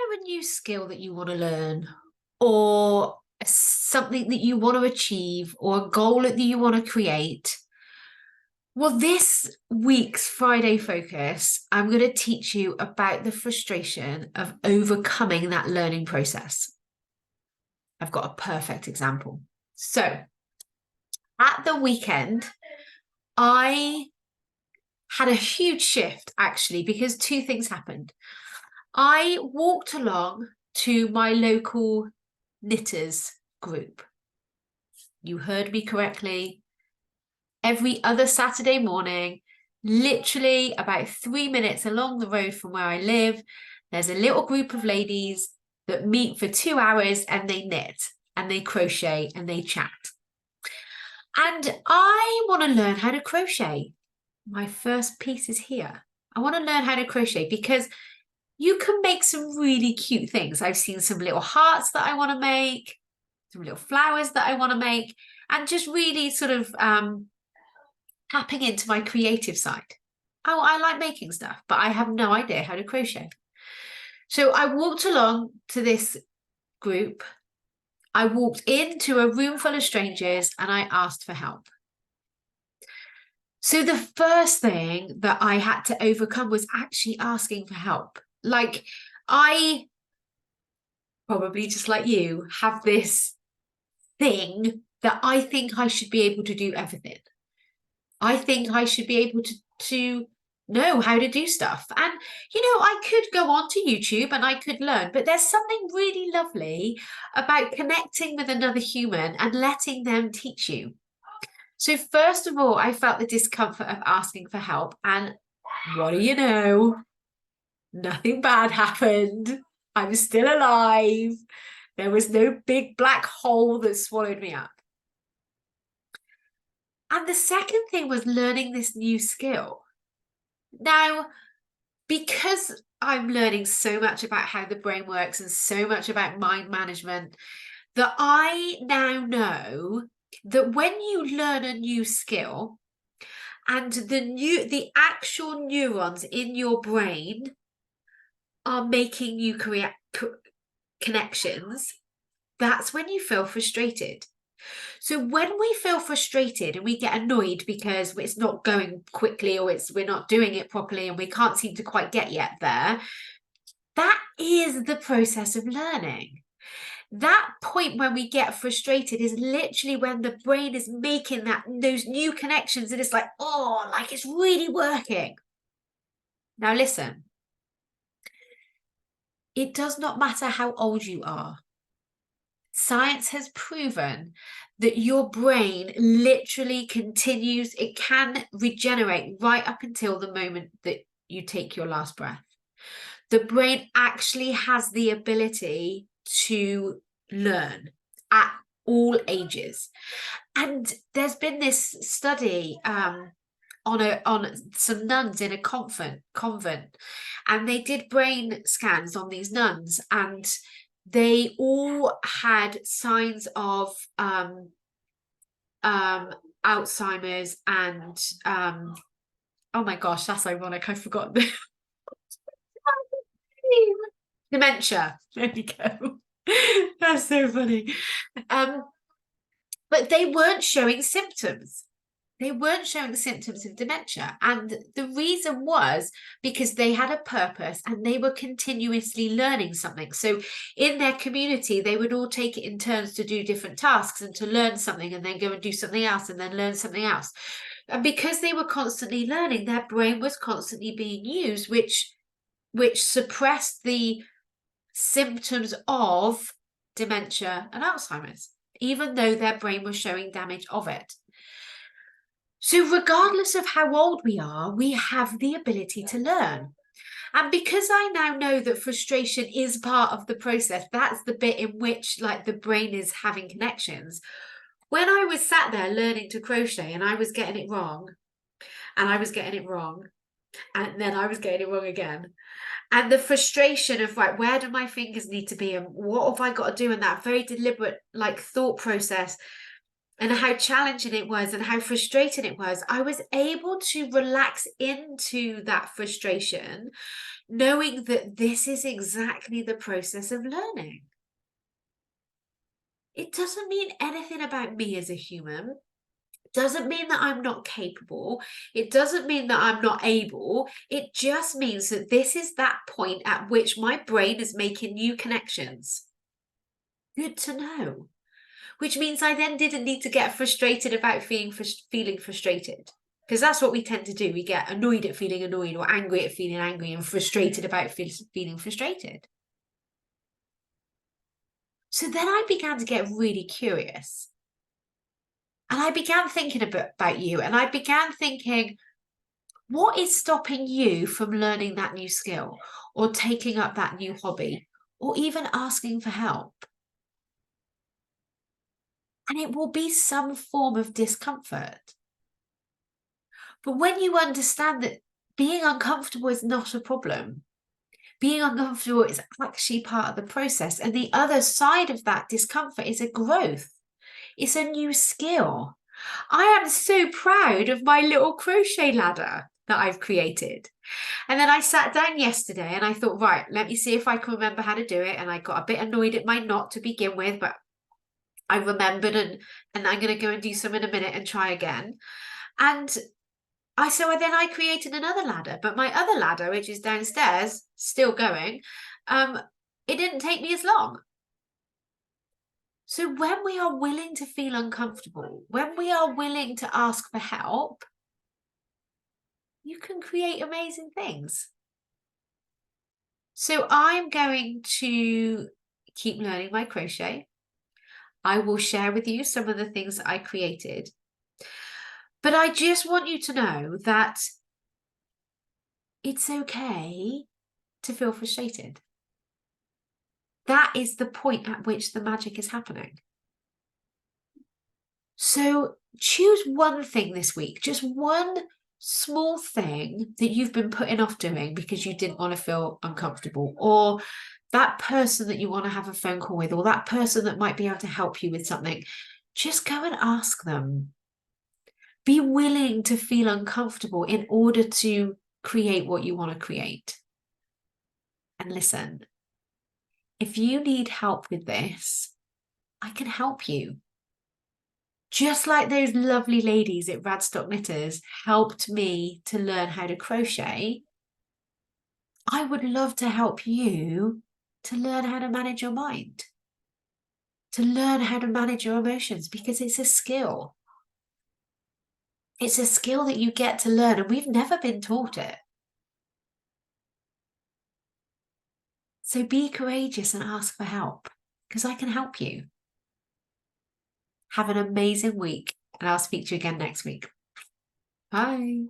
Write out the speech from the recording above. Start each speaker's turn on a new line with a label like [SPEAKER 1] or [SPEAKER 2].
[SPEAKER 1] there a new skill that you want to learn, or something that you want to achieve, or a goal that you want to create? Well, this week's Friday Focus, I'm going to teach you about the frustration of overcoming that learning process. I've got a perfect example. So, at the weekend, I had a huge shift actually, because two things happened. I walked along to my local knitters group. You heard me correctly. Every other Saturday morning, literally about 3 minutes along the road from where I live, there's a little group of ladies that meet for 2 hours and they knit and they crochet and they chat. And I want to learn how to crochet. My first piece is here. I want to learn how to crochet because you can make some really cute things. I've seen some little hearts that I want to make, some little flowers that I want to make, and just really sort of tapping into my creative side. Oh, I like making stuff, but I have no idea how to crochet. So I walked along to this group. I walked into a room full of strangers and I asked for help. So the first thing that I had to overcome was actually asking for help. Like, I probably, just like you, have this thing that I think I should be able to do everything. I think I should be able to know how to do stuff. And, I could go onto YouTube and I could learn, but there's something really lovely about connecting with another human and letting them teach you. So first of all, I felt the discomfort of asking for help. And what do you know? Nothing bad happened. I'm still alive. There was no big black hole that swallowed me up. And the second thing was learning this new skill. Now, because I'm learning so much about how the brain works and so much about mind management, that I now know that when you learn a new skill and the actual neurons in your brain are making you create connections, that's when you feel frustrated. So when we feel frustrated and we get annoyed because it's not going quickly, or we're not doing it properly and we can't seem to quite get yet there, that is the process of learning. That point when we get frustrated is literally when the brain is making those new connections, and it's like, oh, like it's really working. Now listen, it does not matter how old you are. Science has proven that your brain literally continues, it can regenerate right up until the moment that you take your last breath. The brain actually has the ability to learn at all ages. And there's been this study on some nuns in a convent, and they did brain scans on these nuns, and they all had signs of Alzheimer's and oh my gosh, that's ironic, I forgot the dementia. There we go. That's so funny. But they weren't showing symptoms. They weren't showing symptoms of dementia. And the reason was because they had a purpose and they were continuously learning something. So in their community, they would all take it in turns to do different tasks and to learn something and then go and do something else and then learn something else. And because they were constantly learning, their brain was constantly being used, which suppressed the symptoms of dementia and Alzheimer's, even though their brain was showing damage of it. So regardless of how old we are, we have the ability to learn. And because I now know that frustration is part of the process, that's the bit in which like the brain is having connections. When I was sat there learning to crochet and I was getting it wrong, and I was getting it wrong, and then I was getting it wrong again, and the frustration of, right, where do my fingers need to be and what have I got to do, in that very deliberate like thought process, and how challenging it was and how frustrating it was, I was able to relax into that frustration, knowing that this is exactly the process of learning. It doesn't mean anything about me as a human. It doesn't mean that I'm not capable. It doesn't mean that I'm not able. It just means that this is that point at which my brain is making new connections. Good to know. Which means I then didn't need to get frustrated about feeling frustrated. Because that's what we tend to do. We get annoyed at feeling annoyed, or angry at feeling angry, and frustrated about feeling frustrated. So then I began to get really curious. And I began thinking a bit about you, and I began thinking, what is stopping you from learning that new skill, or taking up that new hobby, or even asking for help? And it will be some form of discomfort. But when you understand that being uncomfortable is not a problem, being uncomfortable is actually part of the process. And the other side of that discomfort is a growth, it's a new skill. I am so proud of my little crochet ladder that I've created. And then I sat down yesterday and I thought, right, let me see if I can remember how to do it. And I got a bit annoyed at my knot to begin with, but I remembered, and I'm going to go and do some in a minute and try again. And then I created another ladder, but my other ladder, which is downstairs, still going, it didn't take me as long. So when we are willing to feel uncomfortable, when we are willing to ask for help, you can create amazing things. So I'm going to keep learning my crochet. I will share with you some of the things that I created. But I just want you to know that it's okay to feel frustrated. That is the point at which the magic is happening. So choose one thing this week, just one small thing that you've been putting off doing because you didn't want to feel uncomfortable, or that person that you want to have a phone call with, or that person that might be able to help you with something. Just go and ask them. Be willing to feel uncomfortable in order to create what you want to create. And listen, if you need help with this, I can help you. Just like those lovely ladies at Radstock Knitters helped me to learn how to crochet, I would love to help you to learn how to manage your mind, to learn how to manage your emotions, because it's a skill. It's a skill that you get to learn, and we've never been taught it. So be courageous and ask for help, because I can help you. Have an amazing week, and I'll speak to you again next week. Bye.